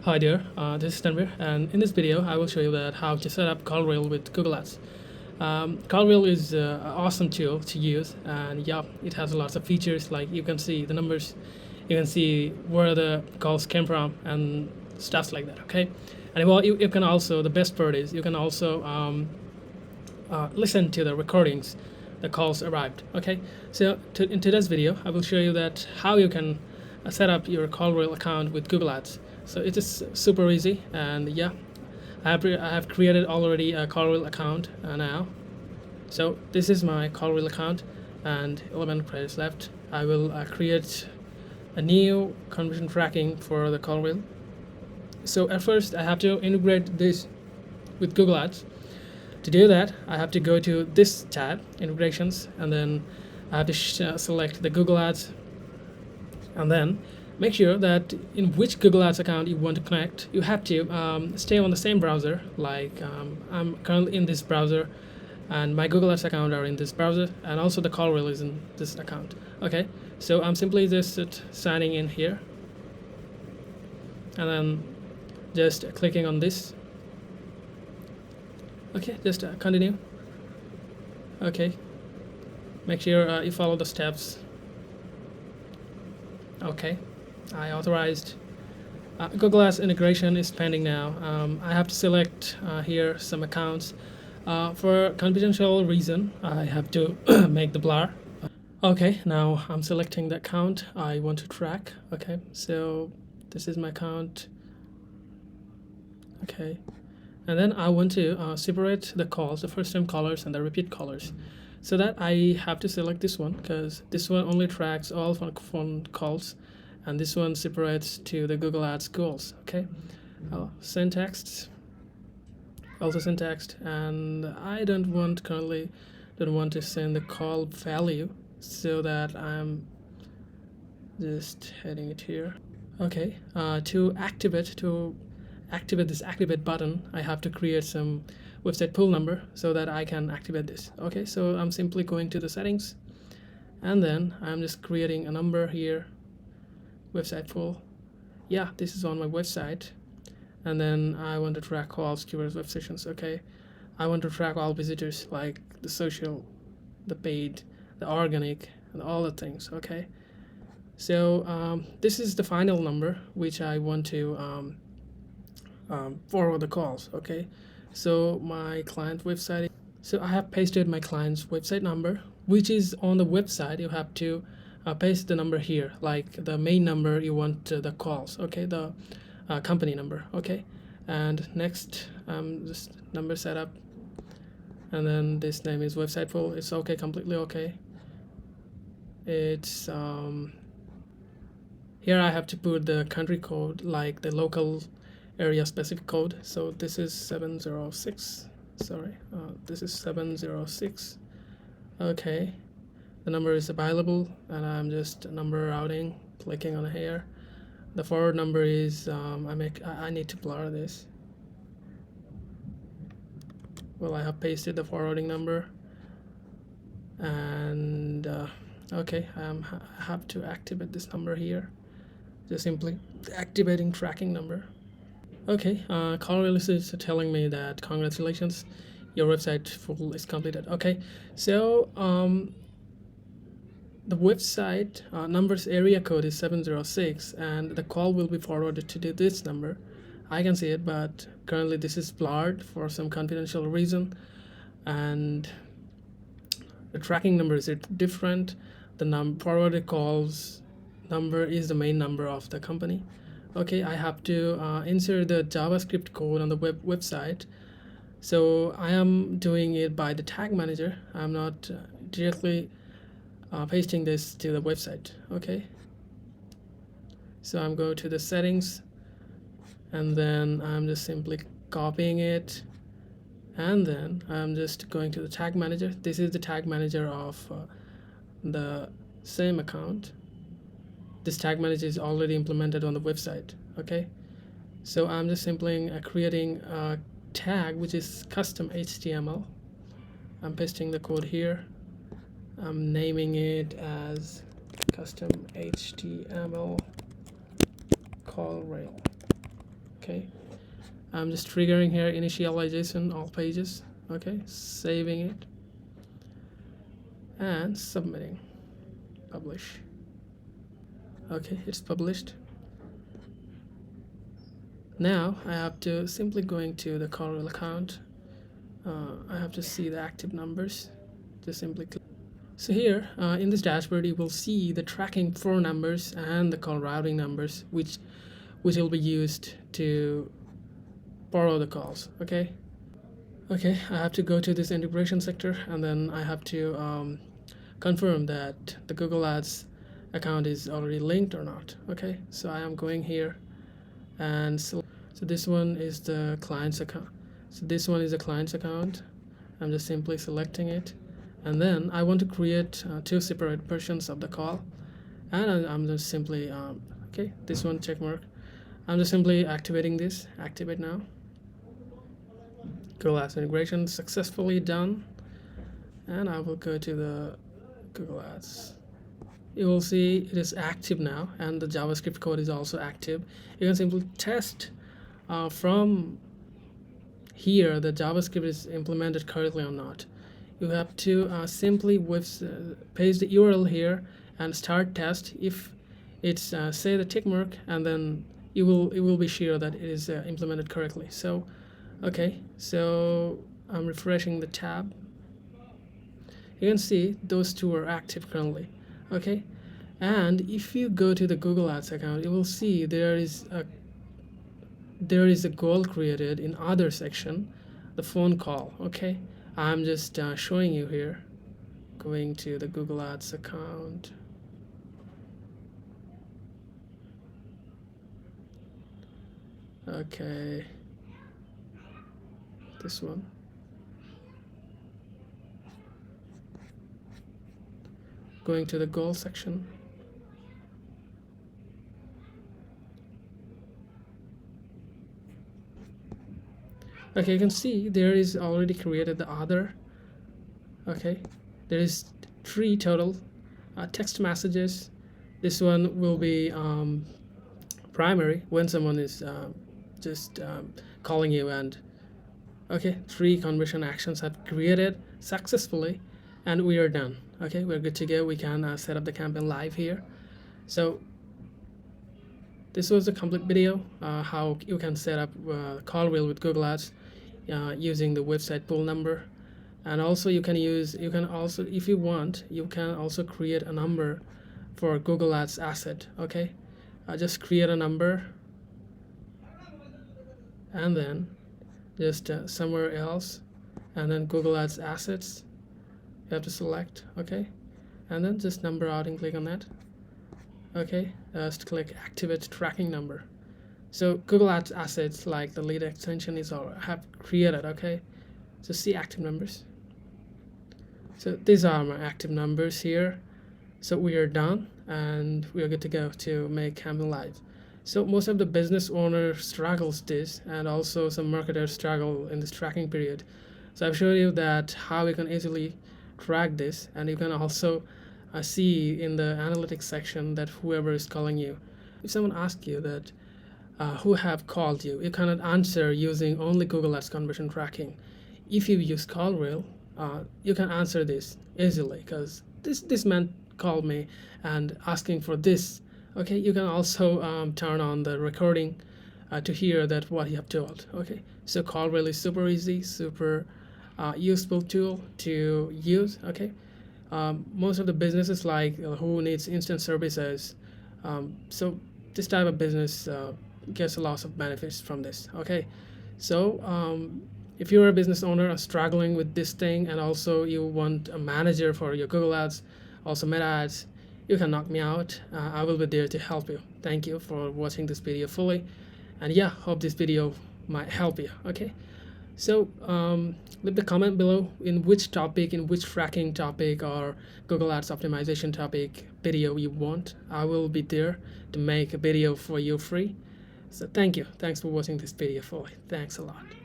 Hi there, this is Tanvir, and in this video I will show you that how to set up CallRail with Google Ads. CallRail is an awesome tool to use, and yeah, it has lots of features like you can see the numbers, you can see where the calls came from and stuff like that, okay? And well, you can also, the best part is you can also listen to the recordings the calls arrived, okay? So in today's video I will show you that how you can set up your CallRail account with Google Ads. So it is super easy, and yeah, I have created already a CallRail account now. So this is my CallRail account, and 11 credits left. I will create a new conversion tracking for the CallRail. So at first I have to integrate this with Google Ads. To do that, I have to go to this tab, integrations, and then I have to select the Google Ads, and then make sure that in which Google Ads account you want to connect, you have to stay on the same browser. Like I'm currently in this browser, and my Google Ads account are in this browser, and also the CallRail is in this account. Okay, so I'm simply just signing in here, and then just clicking on this. Okay, just continue. Okay, make sure you follow the steps. Okay, I authorized. Google Ads integration is pending now. I have to select here some accounts. For confidential reason, I have to make the blur. Okay, now I'm selecting the account I want to track. Okay, so this is my account. Okay, and then I want to separate the calls, the first time callers and the repeat callers. So that I have to select this one, because this one only tracks all phone calls, and this one separates to the Google Ads goals. Okay, send text, also send text, and I currently don't want to send the call value, so that I'm just heading it here. Okay, to activate this activate button, I have to create some website pool number so that I can activate this. Okay, so I'm simply going to the settings, and then I'm just creating a number here, website pool. Yeah, this is on my website, and then I want to track calls, keywords, web sessions. Okay, I want to track all visitors, like the social, the paid, the organic, and all the things. Okay, so this is the final number which I want to forward the calls. Okay, so my client website, so I have pasted my client's website number, which is on the website. You have to paste the number here, like the main number you want the calls. Okay, the company number. Okay, and next this number setup, and then this name is website full. It's okay, completely okay. It's here I have to put the country code, like the local area specific code. So this is 706. Sorry, this is 706. Okay, the number is available, and I'm just number routing, clicking on here. The forward number is I need to blur this. Well, I have pasted the forwarding number, and okay, I have to activate this number here. Just simply activating tracking number. Okay, CallRail is telling me that congratulations, your website full is completed. Okay, so the website number's area code is 706, and the call will be forwarded to this number. I can see it, but currently this is blurred for some confidential reason, and the tracking number is different. The forwarded calls number is the main number of the company. Okay, I have to insert the JavaScript code on the website. So I am doing it by the tag manager. I'm not directly pasting this to the website. Okay, so I'm going to the settings, and then I'm just simply copying it, and then I'm just going to the tag manager. This is the tag manager of the same account. This tag manager is already implemented on the website. Okay, so I'm just simply creating a tag which is custom HTML. I'm pasting the code here. I'm naming it as custom HTML CallRail. Okay, I'm just triggering here initialization all pages. Okay, saving it and submitting. Publish. Okay, it's published. Now I have to simply going to the CallRail account. I have to see the active numbers. Just simply click. So here in this dashboard, you will see the tracking for numbers and the call routing numbers, which will be used to borrow the calls. Okay. Okay, I have to go to this integration sector, and then I have to confirm that the Google Ads account is already linked or not. Okay, so I am going here, and so this one is the client's account. So this one is the client's account. I'm just simply selecting it, and then I want to create two separate versions of the call, and I'm just simply okay, this one check mark. I'm just simply activating this. Activate now. Google Ads integration successfully done, and I will go to the Google Ads. You will see it is active now, and the JavaScript code is also active. You can simply test from here the JavaScript is implemented correctly or not. You have to simply paste the URL here and start test. If it's say the tick mark, and then it will be sure that it is implemented correctly. So okay, so I'm refreshing the tab. You can see those two are active currently. Okay, and if you go to the Google Ads account, you will see there is a goal created in other section, the phone call. Okay, I'm just showing you here. Going to the Google Ads account. Okay, this one. Going to the goal section. Okay, you can see there is already created the other. Okay, there is 3 total text messages. This one will be primary when someone is just calling you, and okay, 3 conversion actions have created successfully, and we are done. Okay, we're good to go. We can set up the campaign live here. So this was the complete video how you can set up CallRail with Google Ads using the website pull number, and also you can also, if you want, you can also create a number for Google Ads asset. Okay, just create a number, and then just somewhere else, and then Google Ads assets you have to select. Okay, and then just number out and click on that. Okay, just click activate tracking number. So Google Ads assets like the lead extension is all have created. Okay, so see active numbers. So these are my active numbers here. So we are done, and we are good to go to make campaign live. So most of the business owner struggles this, and also some marketers struggle in this tracking period. So I've showed you that how you can easily track this, and you can also see in the analytics section that whoever is calling you, if someone asks you that who have called you, you cannot answer using only Google Ads conversion tracking. If you use CallRail, you can answer this easily, because this man called me and asking for this. Okay, you can also turn on the recording to hear that what you have told. Okay, so CallRail is super easy, super useful tool to use. Okay, most of the businesses like who needs instant services, so this type of business gets a lot of benefits from this. Okay, so if you're a business owner struggling with this thing, and also you want a manager for your Google Ads, also Meta Ads, you can knock me out. I will be there to help you. Thank you for watching this video fully, and yeah, hope this video might help you. Okay, so leave the comment below in which topic, in which tracking topic or Google Ads optimization topic video you want. I will be there to make a video for you free. So thank you. Thanks for watching this video fully. Thanks a lot.